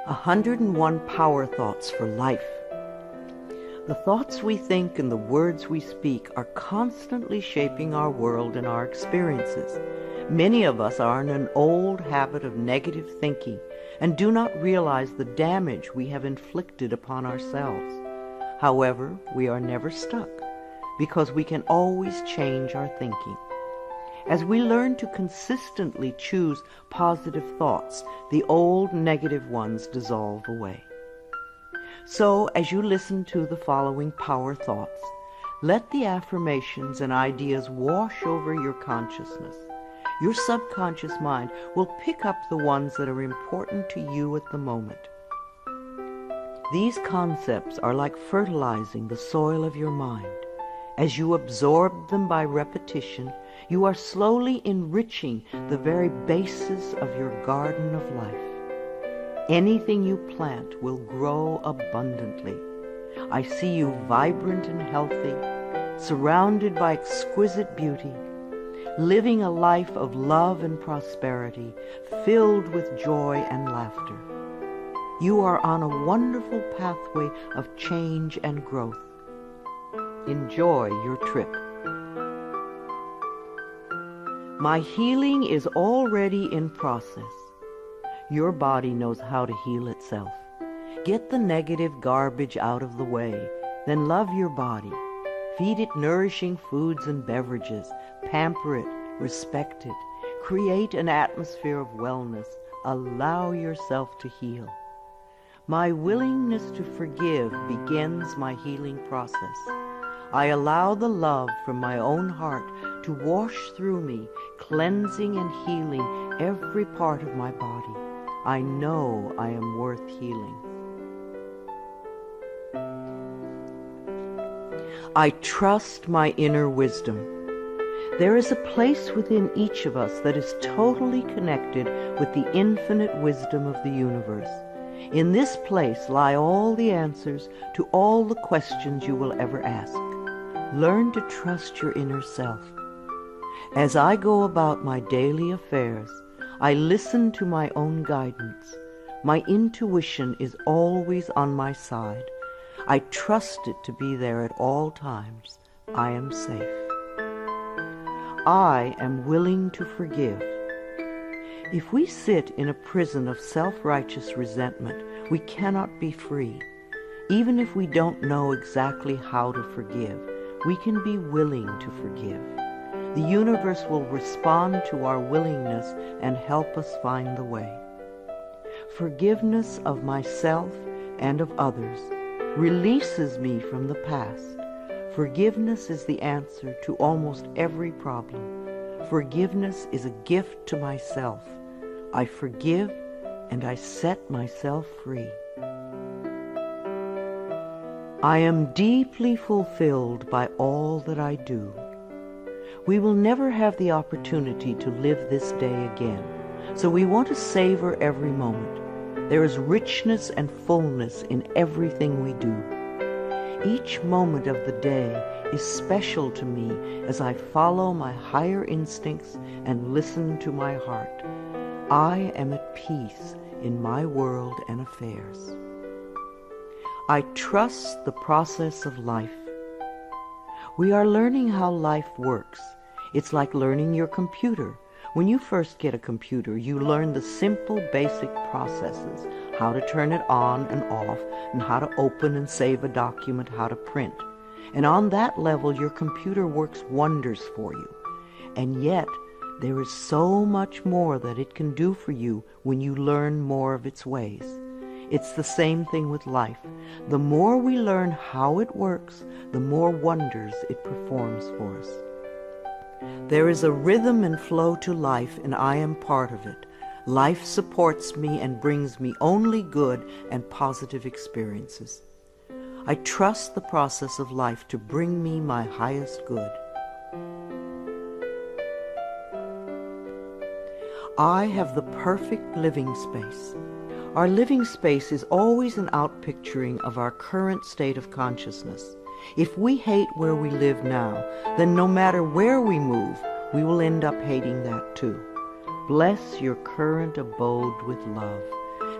101 Power Thoughts for Life. The thoughts we think and the words we speak are constantly shaping our world and our experiences. Many of us are in an old habit of negative thinking and do not realize the damage we have inflicted upon ourselves. However, we are never stuck because we can always change our thinking. As we learn to consistently choose positive thoughts, the old negative ones dissolve away. So, as you listen to the following power thoughts, let the affirmations and ideas wash over your consciousness. Your subconscious mind will pick up the ones that are important to you at the moment. These concepts are like fertilizing the soil of your mind. As you absorb them by repetition, you are slowly enriching the very basis of your garden of life. Anything you plant will grow abundantly. I see you vibrant and healthy, surrounded by exquisite beauty, living a life of love and prosperity, filled with joy and laughter. You are on a wonderful pathway of change and growth. Enjoy your trip. My healing is already in process. Your body knows how to heal itself. Get the negative garbage out of the way, then love your body. Feed it nourishing foods and beverages. Pamper it, respect it. Create an atmosphere of wellness. Allow yourself to heal. My willingness to forgive begins my healing process. I allow the love from my own heart to wash through me, cleansing and healing every part of my body. I know I am worth healing. I trust my inner wisdom. There is a place within each of us that is totally connected with the infinite wisdom of the universe. In this place lie all the answers to all the questions you will ever ask. Learn to trust your inner self. As I go about my daily affairs, I listen to my own guidance. My intuition is always on my side. I trust it to be there at all times. I am safe. I am willing to forgive. If we sit in a prison of self-righteous resentment, we cannot be free. Even if we don't know exactly how to forgive, we can be willing to forgive. The universe will respond to our willingness and help us find the way. Forgiveness of myself and of others releases me from the past. Forgiveness is the answer to almost every problem. Forgiveness is a gift to myself. I forgive and I set myself free. I am deeply fulfilled by all that I do. We will never have the opportunity to live this day again, so we want to savor every moment. There is richness and fullness in everything we do. Each moment of the day is special to me as I follow my higher instincts and listen to my heart. I am at peace in my world and affairs. I trust the process of life. We are learning how life works. It's like learning your computer. When you first get a computer, you learn the simple, basic processes, how to turn it on and off, and how to open and save a document, how to print. And on that level, your computer works wonders for you. And yet, there is so much more that it can do for you when you learn more of its ways. It's the same thing with life. The more we learn how it works, the more wonders it performs for us. There is a rhythm and flow to life, and I am part of it. Life supports me and brings me only good and positive experiences. I trust the process of life to bring me my highest good. I have the perfect living space. Our living space is always an outpicturing of our current state of consciousness. If we hate where we live now, then no matter where we move, we will end up hating that too. Bless your current abode with love.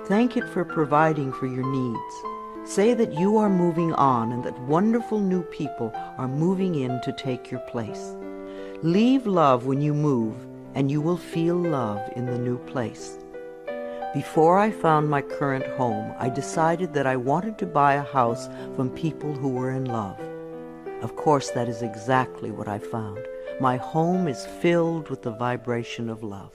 Thank it for providing for your needs. Say that you are moving on and that wonderful new people are moving in to take your place. Leave love when you move, and you will feel love in the new place. Before I found my current home, I decided that I wanted to buy a house from people who were in love. Of course, that is exactly what I found. My home is filled with the vibration of love.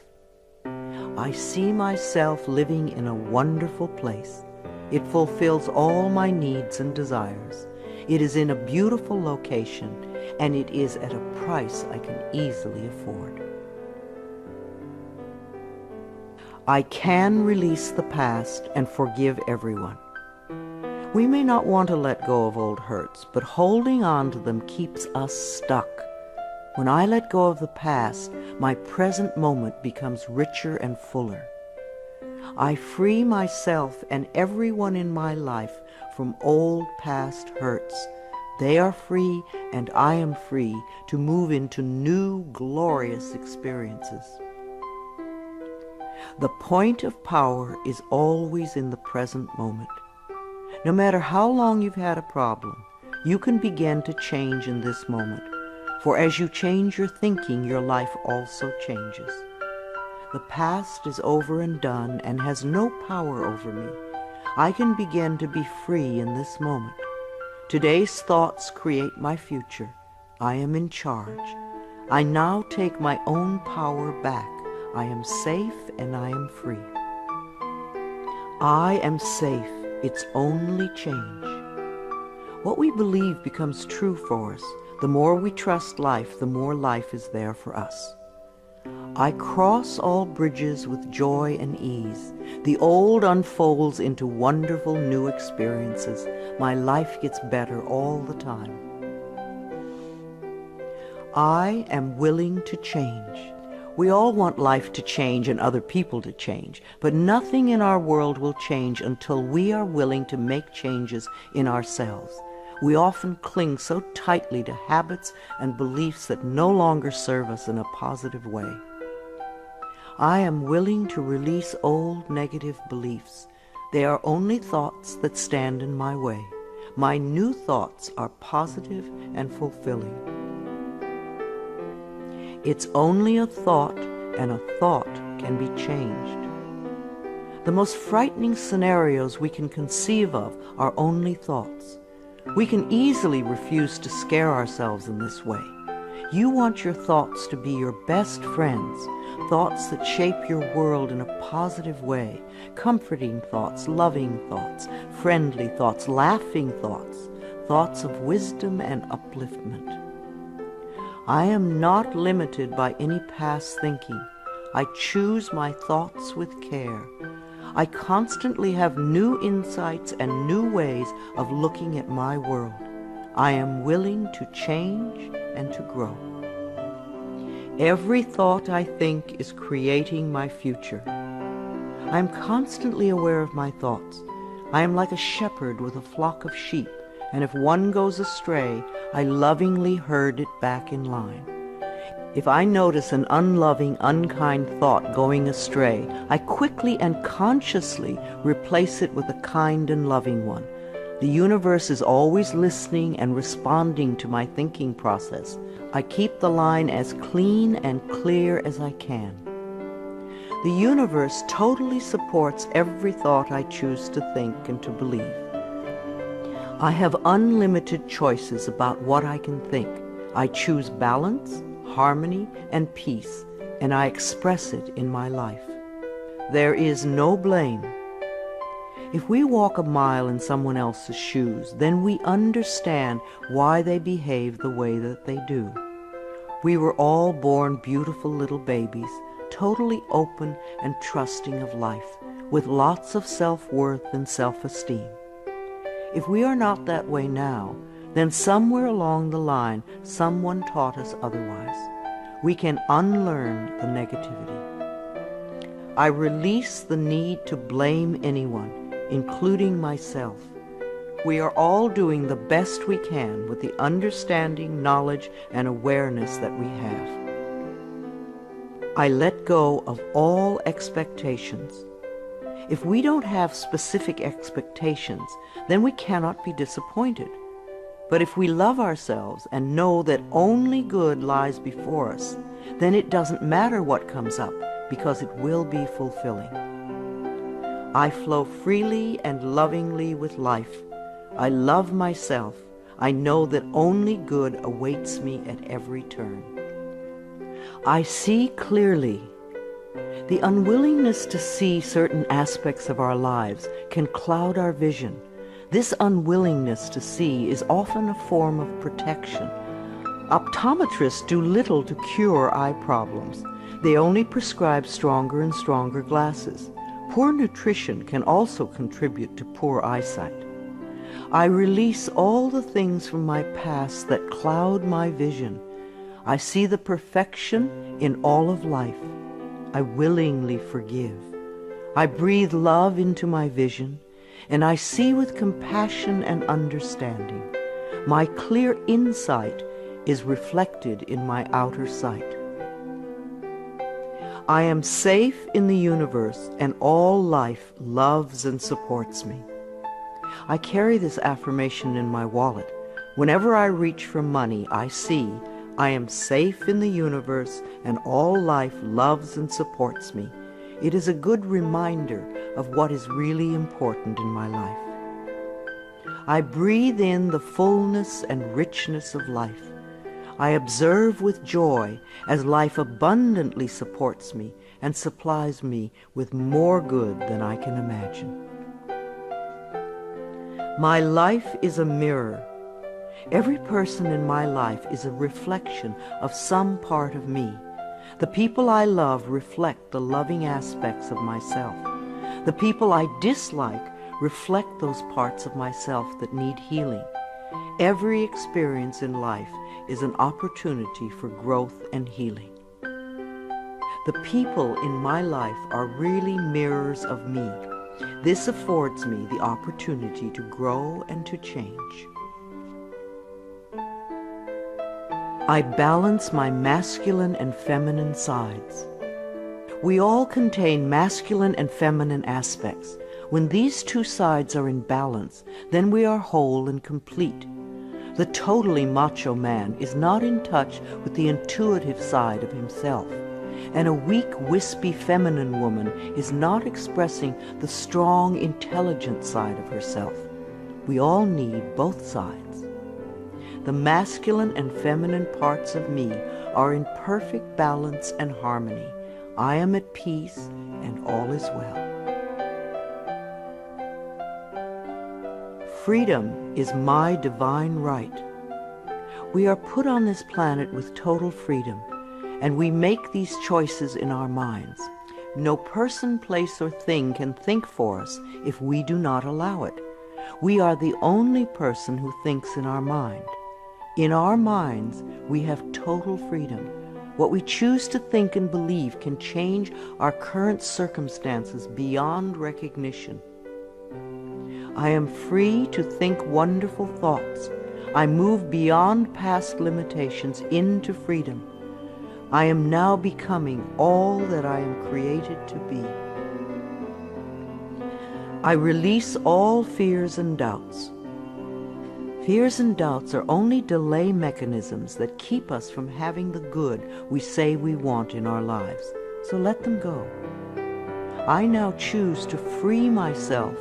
I see myself living in a wonderful place. It fulfills all my needs and desires. It is in a beautiful location, and it is at a price I can easily afford. I can release the past and forgive everyone. We may not want to let go of old hurts, but holding on to them keeps us stuck. When I let go of the past, my present moment becomes richer and fuller. I free myself and everyone in my life from old past hurts. They are free, and I am free to move into new, glorious experiences. The point of power is always in the present moment. No matter how long you've had a problem, you can begin to change in this moment. For as you change your thinking, your life also changes. The past is over and done and has no power over me. I can begin to be free in this moment. Today's thoughts create my future. I am in charge. I now take my own power back. I am safe and I am free. I am safe. It's only change. What we believe becomes true for us. The more we trust life, the more life is there for us. I cross all bridges with joy and ease. The old unfolds into wonderful new experiences. My life gets better all the time. I am willing to change. We all want life to change and other people to change, but nothing in our world will change until we are willing to make changes in ourselves. We often cling so tightly to habits and beliefs that no longer serve us in a positive way. I am willing to release old negative beliefs. They are only thoughts that stand in my way. My new thoughts are positive and fulfilling. It's only a thought, and a thought can be changed. The most frightening scenarios we can conceive of are only thoughts. We can easily refuse to scare ourselves in this way. You want your thoughts to be your best friends, thoughts that shape your world in a positive way, comforting thoughts, loving thoughts, friendly thoughts, laughing thoughts, thoughts of wisdom and upliftment. I am not limited by any past thinking. I choose my thoughts with care. I constantly have new insights and new ways of looking at my world. I am willing to change and to grow. Every thought I think is creating my future. I am constantly aware of my thoughts. I am like a shepherd with a flock of sheep, and if one goes astray, I lovingly herd it back in line. If I notice an unloving, unkind thought going astray, I quickly and consciously replace it with a kind and loving one. The universe is always listening and responding to my thinking process. I keep the line as clean and clear as I can. The universe totally supports every thought I choose to think and to believe. I have unlimited choices about what I can think. I choose balance, harmony, and peace, and I express it in my life. There is no blame. If we walk a mile in someone else's shoes, then we understand why they behave the way that they do. We were all born beautiful little babies, totally open and trusting of life, with lots of self-worth and self-esteem. If we are not that way now, then somewhere along the line, someone taught us otherwise. We can unlearn the negativity. I release the need to blame anyone, including myself. We are all doing the best we can with the understanding, knowledge, and awareness that we have. I let go of all expectations. If we don't have specific expectations, then we cannot be disappointed. But if we love ourselves and know that only good lies before us, then it doesn't matter what comes up, because it will be fulfilling. I flow freely and lovingly with life. I love myself. I know that only good awaits me at every turn. I see clearly. The unwillingness to see certain aspects of our lives can cloud our vision. This unwillingness to see is often a form of protection. Optometrists do little to cure eye problems. They only prescribe stronger and stronger glasses. Poor nutrition can also contribute to poor eyesight. I release all the things from my past that cloud my vision. I see the perfection in all of life. I willingly forgive. I breathe love into my vision, and I see with compassion and understanding. My clear insight is reflected in my outer sight. I am safe in the universe, and all life loves and supports me. I carry this affirmation in my wallet. Whenever I reach for money, I see I am safe in the universe, and all life loves and supports me. It is a good reminder of what is really important in my life. I breathe in the fullness and richness of life. I observe with joy as life abundantly supports me and supplies me with more good than I can imagine. My life is a mirror. Every person in my life is a reflection of some part of me. The people I love reflect the loving aspects of myself. The people I dislike reflect those parts of myself that need healing. Every experience in life is an opportunity for growth and healing. The people in my life are really mirrors of me. This affords me the opportunity to grow and to change. I balance my masculine and feminine sides. We all contain masculine and feminine aspects. When these two sides are in balance, then we are whole and complete. The totally macho man is not in touch with the intuitive side of himself, and a weak, wispy feminine woman is not expressing the strong, intelligent side of herself. We all need both sides. The masculine and feminine parts of me are in perfect balance and harmony. I am at peace, and all is well. Freedom is my divine right. We are put on this planet with total freedom, and we make these choices in our minds. No person, place, or thing can think for us if we do not allow it. We are the only person who thinks in our mind. In our minds, we have total freedom. What we choose to think and believe can change our current circumstances beyond recognition. I am free to think wonderful thoughts. I move beyond past limitations into freedom. I am now becoming all that I am created to be. I release all fears and doubts. Fears and doubts are only delay mechanisms that keep us from having the good we say we want in our lives. So let them go. I now choose to free myself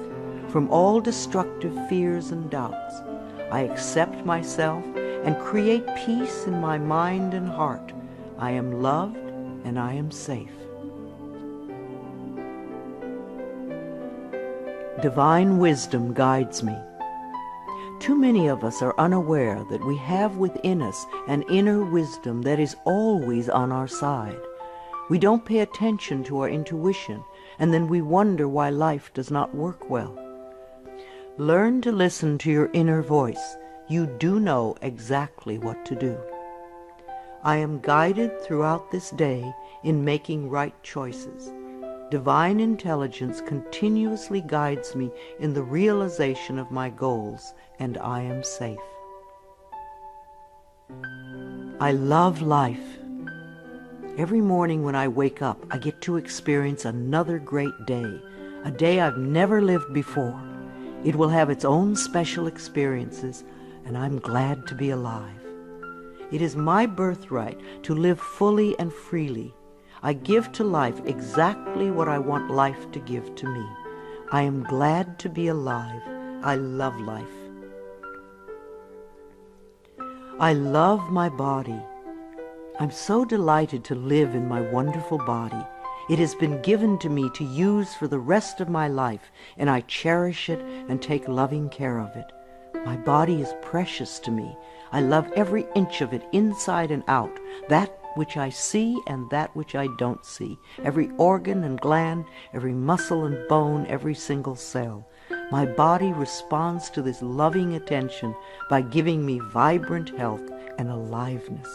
from all destructive fears and doubts. I accept myself and create peace in my mind and heart. I am loved and I am safe. Divine wisdom guides me. Too many of us are unaware that we have within us an inner wisdom that is always on our side. We don't pay attention to our intuition, and then we wonder why life does not work well. Learn to listen to your inner voice. You do know exactly what to do. I am guided throughout this day in making right choices. Divine intelligence continuously guides me in the realization of my goals, and I am safe. I love life. Every morning when I wake up, I get to experience another great day. a day I've never lived before. It will have its own special experiences, and I'm glad to be alive. It is my birthright to live fully and freely. I give to life exactly what I want life to give to me. I am glad to be alive. I love life. I love my body. I'm so delighted to live in my wonderful body. It has been given to me to use for the rest of my life, and I cherish it and take loving care of it. My body is precious to me. I love every inch of it, inside and out, that which I see and that which I don't see, every organ and gland, every muscle and bone, every single cell. My body responds to this loving attention by giving me vibrant health and aliveness.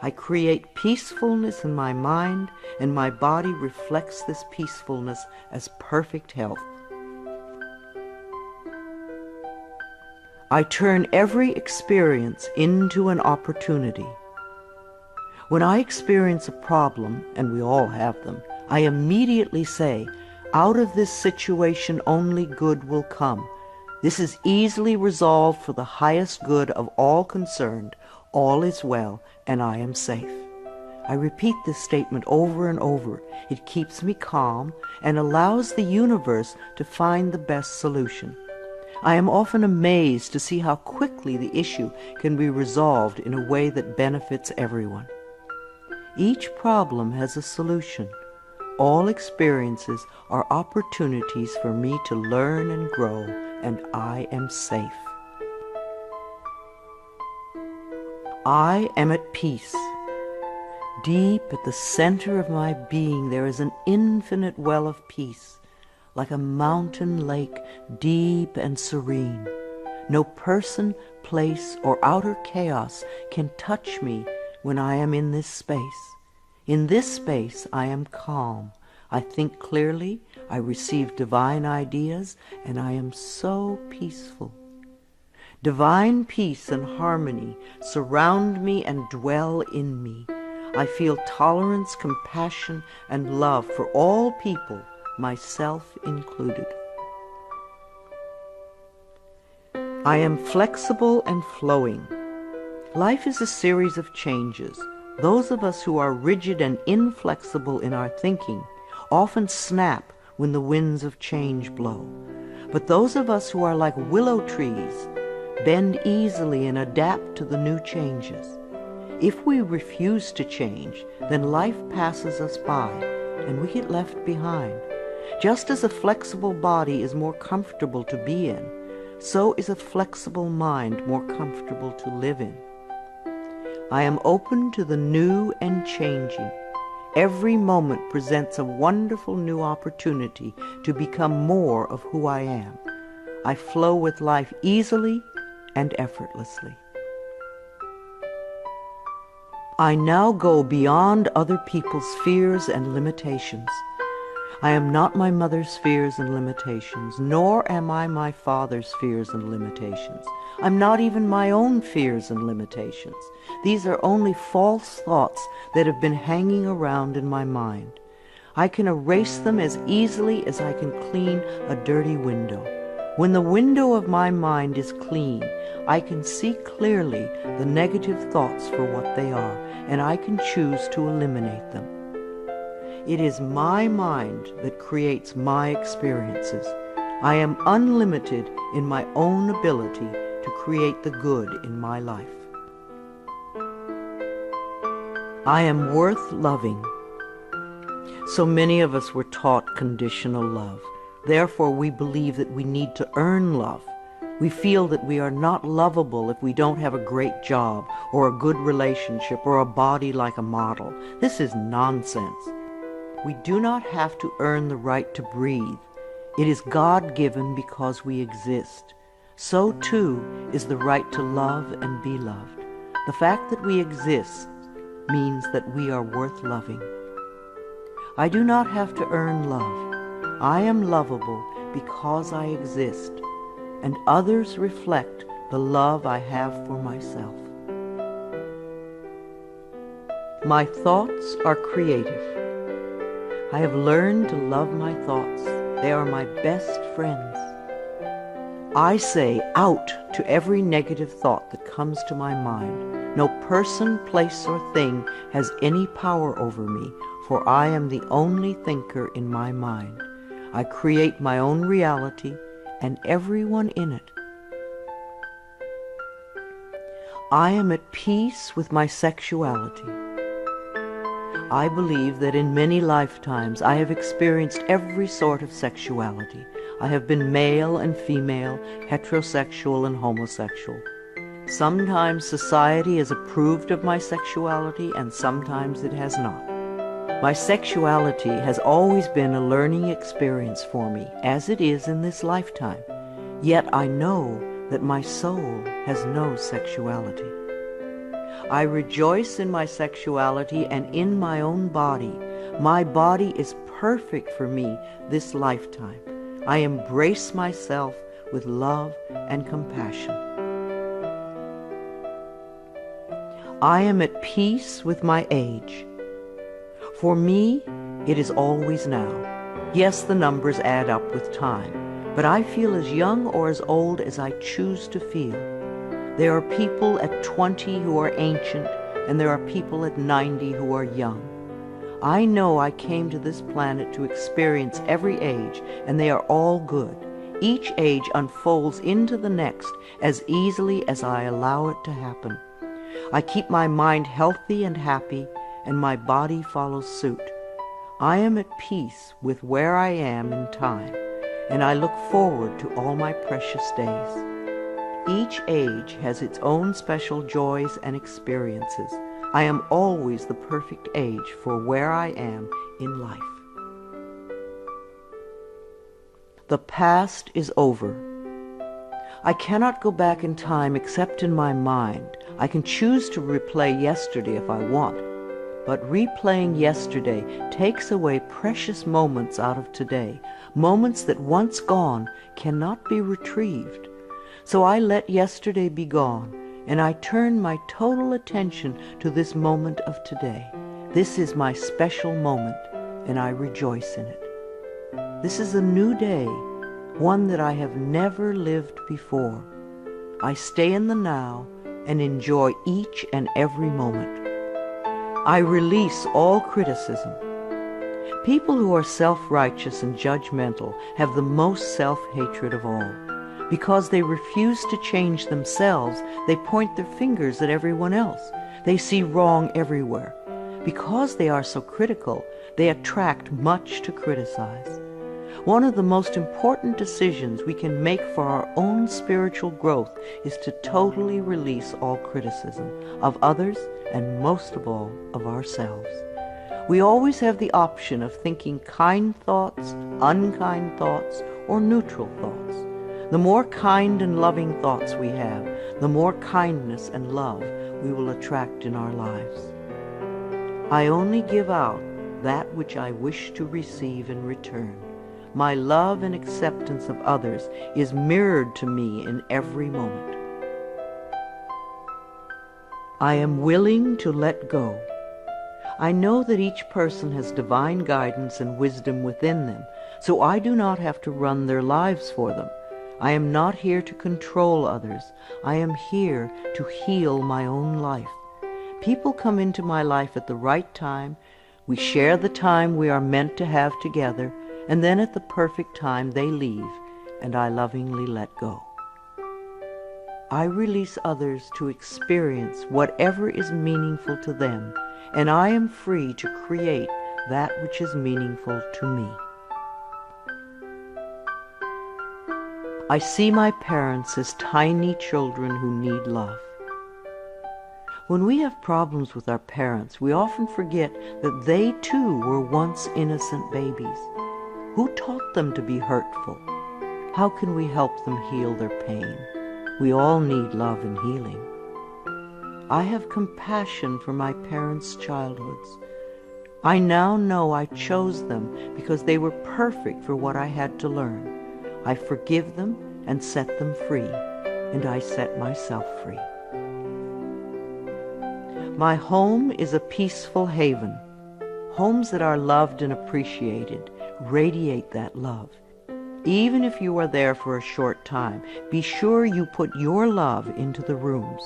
I create peacefulness in my mind, and my body reflects this peacefulness as perfect health. I turn every experience into an opportunity. When I experience a problem, and we all have them, I immediately say, out of this situation only good will come. This is easily resolved for the highest good of all concerned. All is well, and I am safe. I repeat this statement over and over. It keeps me calm and allows the universe to find the best solution. I am often amazed to see how quickly the issue can be resolved in a way that benefits everyone. Each problem has a solution. All experiences are opportunities for me to learn and grow, and I am safe. I am at peace. Deep at the center of my being there is an infinite well of peace, like a mountain lake, deep and serene. No person, place, or outer chaos can touch me when I am in this space. In this space I am calm. I think clearly, I receive divine ideas, and I am so peaceful. Divine peace and harmony surround me and dwell in me. I feel tolerance, compassion, and love for all people, myself included. I am flexible and flowing. Life is a series of changes. Those of us who are rigid and inflexible in our thinking often snap when the winds of change blow. But those of us who are like willow trees bend easily and adapt to the new changes. If we refuse to change, then life passes us by and we get left behind. Just as a flexible body is more comfortable to be in, so is a flexible mind more comfortable to live in. I am open to the new and changing. Every moment presents a wonderful new opportunity to become more of who I am. I flow with life easily and effortlessly. I now go beyond other people's fears and limitations. I am not my mother's fears and limitations, nor am I my father's fears and limitations. I'm not even my own fears and limitations. These are only false thoughts that have been hanging around in my mind. I can erase them as easily as I can clean a dirty window. When the window of my mind is clean, I can see clearly the negative thoughts for what they are, and I can choose to eliminate them. It is my mind that creates my experiences. I am unlimited in my own ability to create the good in my life. I am worth loving. So many of us were taught conditional love. Therefore, we believe that we need to earn love. We feel that we are not lovable if we don't have a great job or a good relationship or a body like a model. This is nonsense. We do not have to earn the right to breathe. It is God-given because we exist. So too is the right to love and be loved. The fact that we exist means that we are worth loving. I do not have to earn love. I am lovable because I exist, and others reflect the love I have for myself. My thoughts are creative. I have learned to love my thoughts. They are my best friends. I say out to every negative thought that comes to my mind. No person, place, or thing has any power over me, for I am the only thinker in my mind. I create my own reality and everyone in it. I am at peace with my sexuality. I believe that in many lifetimes I have experienced every sort of sexuality. I have been male and female, heterosexual and homosexual. Sometimes society has approved of my sexuality and sometimes it has not. My sexuality has always been a learning experience for me, as it is in this lifetime. Yet I know that my soul has no sexuality. I rejoice in my sexuality and in my own body. My body is perfect for me this lifetime. I embrace myself with love and compassion. I am at peace with my age. For me, it is always now. Yes, the numbers add up with time, but I feel as young or as old as I choose to feel. There are people at 20 who are ancient, and there are people at 90 who are young. I know I came to this planet to experience every age, and they are all good. Each age unfolds into the next as easily as I allow it to happen. I keep my mind healthy and happy, and my body follows suit. I am at peace with where I am in time, and I look forward to all my precious days. Each age has its own special joys and experiences. I am always the perfect age for where I am in life. The past is over. I cannot go back in time except in my mind. I can choose to replay yesterday if I want, but replaying yesterday takes away precious moments out of today, moments that once gone cannot be retrieved. So I let yesterday be gone, and I turn my total attention to this moment of today. This is my special moment, and I rejoice in it. This is a new day, one that I have never lived before. I stay in the now and enjoy each and every moment. I release all criticism. People who are self-righteous and judgmental have the most self-hatred of all. Because they refuse to change themselves, they point their fingers at everyone else. They see wrong everywhere. Because they are so critical, they attract much to criticize. One of the most important decisions we can make for our own spiritual growth is to totally release all criticism of others and most of all of ourselves. We always have the option of thinking kind thoughts, unkind thoughts, or neutral thoughts. The more kind and loving thoughts we have, the more kindness and love we will attract in our lives. I only give out that which I wish to receive in return. My love and acceptance of others is mirrored to me in every moment. I am willing to let go. I know that each person has divine guidance and wisdom within them, so I do not have to run their lives for them. I am not here to control others. I am here to heal my own life. People come into my life at the right time. We share the time we are meant to have together, and then at the perfect time they leave, and I lovingly let go. I release others to experience whatever is meaningful to them, and I am free to create that which is meaningful to me. I see my parents as tiny children who need love. When we have problems with our parents, we often forget that they too were once innocent babies. Who taught them to be hurtful? How can we help them heal their pain? We all need love and healing. I have compassion for my parents' childhoods. I now know I chose them because they were perfect for what I had to learn. I forgive them and set them free, and I set myself free. My home is a peaceful haven. Homes that are loved and appreciated radiate that love. Even if you are there for a short time, be sure you put your love into the rooms.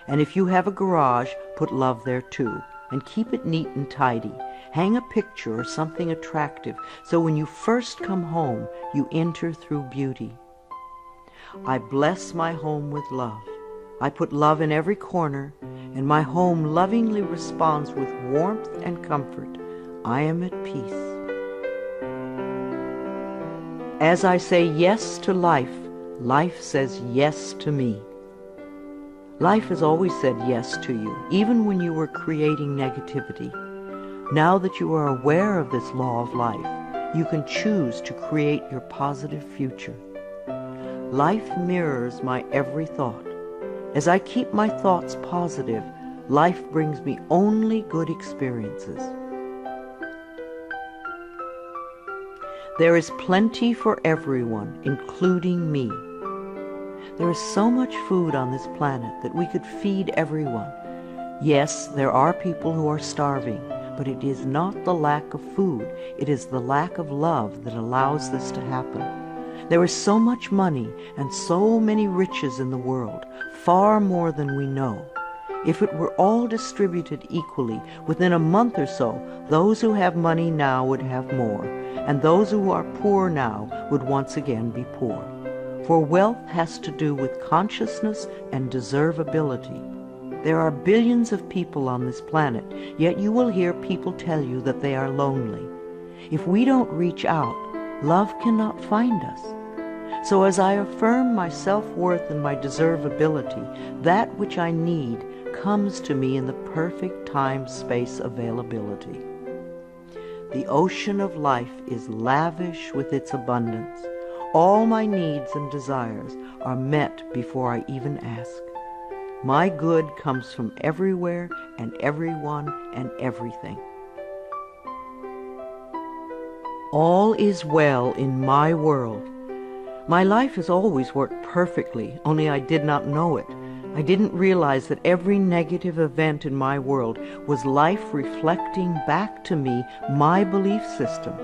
And if you have a garage, put love there too. And keep it neat and tidy. Hang a picture or something attractive so when you first come home, you enter through beauty. I bless my home with love. I put love in every corner, and my home lovingly responds with warmth and comfort. I am at peace. As I say yes to life, life says yes to me. Life has always said yes to you, even when you were creating negativity. Now that you are aware of this law of life, you can choose to create your positive future. Life mirrors my every thought. As I keep my thoughts positive, life brings me only good experiences. There is plenty for everyone, including me. There is so much food on this planet that we could feed everyone. Yes, there are people who are starving, but it is not the lack of food, it is the lack of love that allows this to happen. There is so much money and so many riches in the world, far more than we know. If it were all distributed equally, within a month or so, those who have money now would have more, and those who are poor now would once again be poor. For wealth has to do with consciousness and deservability. There are billions of people on this planet, yet you will hear people tell you that they are lonely. If we don't reach out, love cannot find us. So as I affirm my self-worth and my deservability, that which I need comes to me in the perfect time-space availability. The ocean of life is lavish with its abundance. All my needs and desires are met before I even ask. My good comes from everywhere and everyone and everything. All is well in my world. My life has always worked perfectly, only I did not know it. I didn't realize that every negative event in my world was life reflecting back to me my belief system.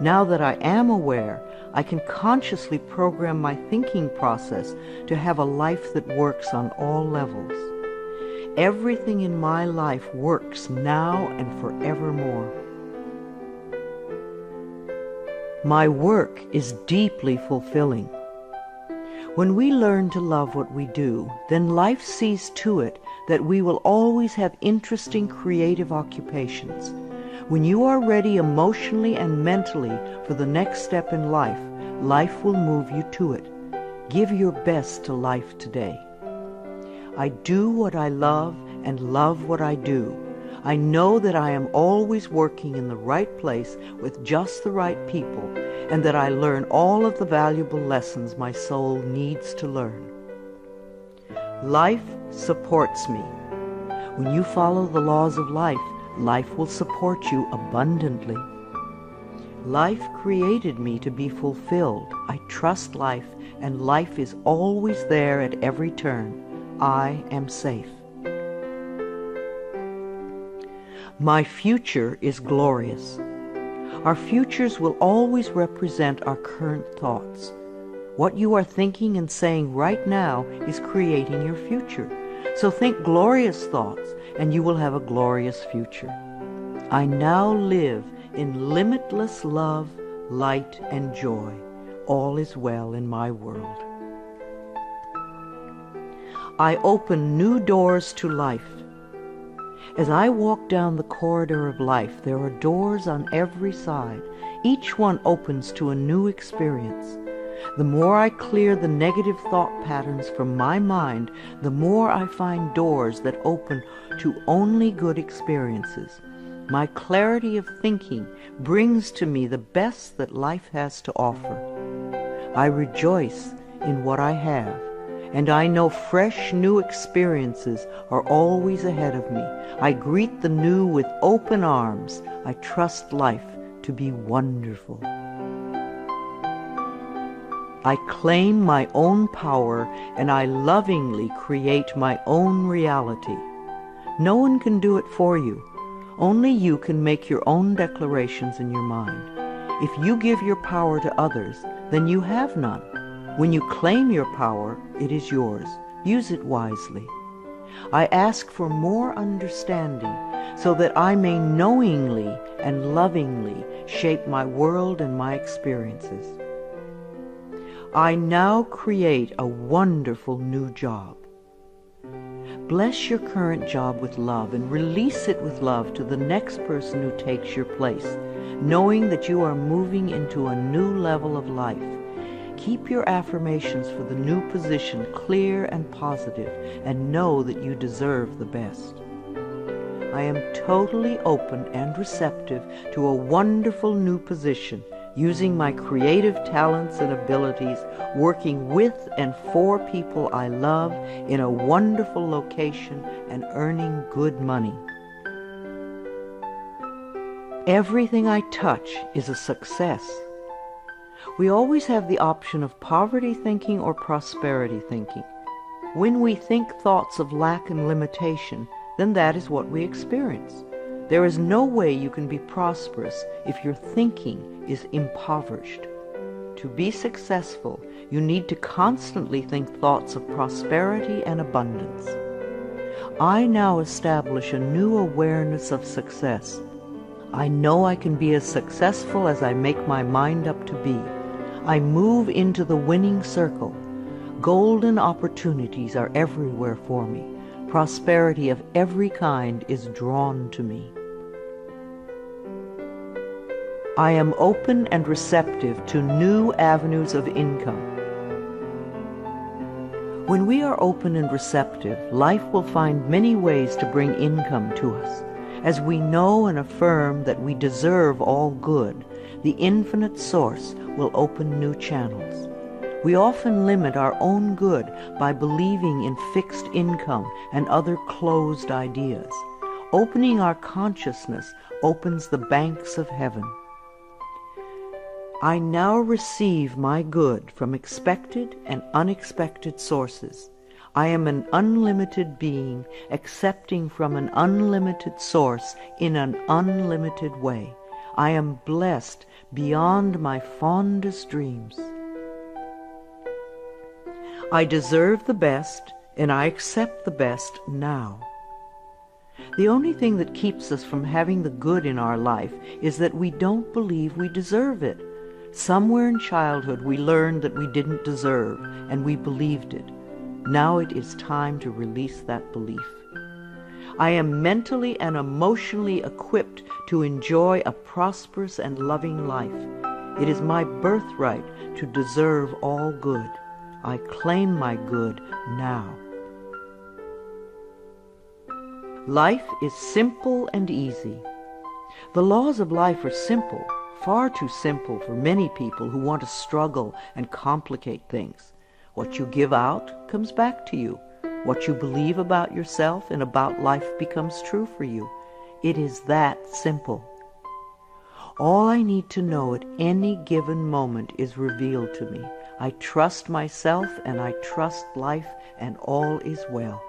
Now that I am aware, I can consciously program my thinking process to have a life that works on all levels. Everything in my life works now and forevermore. My work is deeply fulfilling. When we learn to love what we do, then life sees to it that we will always have interesting creative occupations. When you are ready emotionally and mentally for the next step in life, life will move you to it. Give your best to life today. I do what I love and love what I do. I know that I am always working in the right place with just the right people, and that I learn all of the valuable lessons my soul needs to learn. Life supports me. When you follow the laws of life, life will support you abundantly. Life created me to be fulfilled. I trust life, and life is always there at every turn. I am safe. My future is glorious. Our futures will always represent our current thoughts. What you are thinking and saying right now is creating your future. So think glorious thoughts, and you will have a glorious future. I now live in limitless love, light, and joy. All is well in my world. I open new doors to life. As I walk down the corridor of life, there are doors on every side. Each one opens to a new experience. The more I clear the negative thought patterns from my mind, the more I find doors that open to only good experiences. My clarity of thinking brings to me the best that life has to offer. I rejoice in what I have, and I know fresh new experiences are always ahead of me. I greet the new with open arms. I trust life to be wonderful. I claim my own power, and I lovingly create my own reality. No one can do it for you. Only you can make your own declarations in your mind. If you give your power to others, then you have none. When you claim your power, it is yours. Use it wisely. I ask for more understanding so that I may knowingly and lovingly shape my world and my experiences. I now create a wonderful new job. Bless your current job with love and release it with love to the next person who takes your place, knowing that you are moving into a new level of life. Keep your affirmations for the new position clear and positive, and know that you deserve the best. I am totally open and receptive to a wonderful new position, using my creative talents and abilities, working with and for people I love in a wonderful location and earning good money. Everything I touch is a success. We always have the option of poverty thinking or prosperity thinking. When we think thoughts of lack and limitation, then that is what we experience. There is no way you can be prosperous if your thinking is impoverished. To be successful, you need to constantly think thoughts of prosperity and abundance. I now establish a new awareness of success. I know I can be as successful as I make my mind up to be. I move into the winning circle. Golden opportunities are everywhere for me. Prosperity of every kind is drawn to me. I am open and receptive to new avenues of income. When we are open and receptive, life will find many ways to bring income to us. As we know and affirm that we deserve all good, the infinite source will open new channels. We often limit our own good by believing in fixed income and other closed ideas. Opening our consciousness opens the banks of heaven. I now receive my good from expected and unexpected sources. I am an unlimited being, accepting from an unlimited source in an unlimited way. I am blessed beyond my fondest dreams. I deserve the best, and I accept the best now. The only thing that keeps us from having the good in our life is that we don't believe we deserve it. Somewhere in childhood we learned that we didn't deserve, and we believed it. Now it is time to release that belief. I am mentally and emotionally equipped to enjoy a prosperous and loving life. It is my birthright to deserve all good. I claim my good now. Life is simple and easy. The laws of life are simple, far too simple for many people who want to struggle and complicate things. What you give out comes back to you. What you believe about yourself and about life becomes true for you. It is that simple. All I need to know at any given moment is revealed to me. I trust myself and I trust life, and all is well.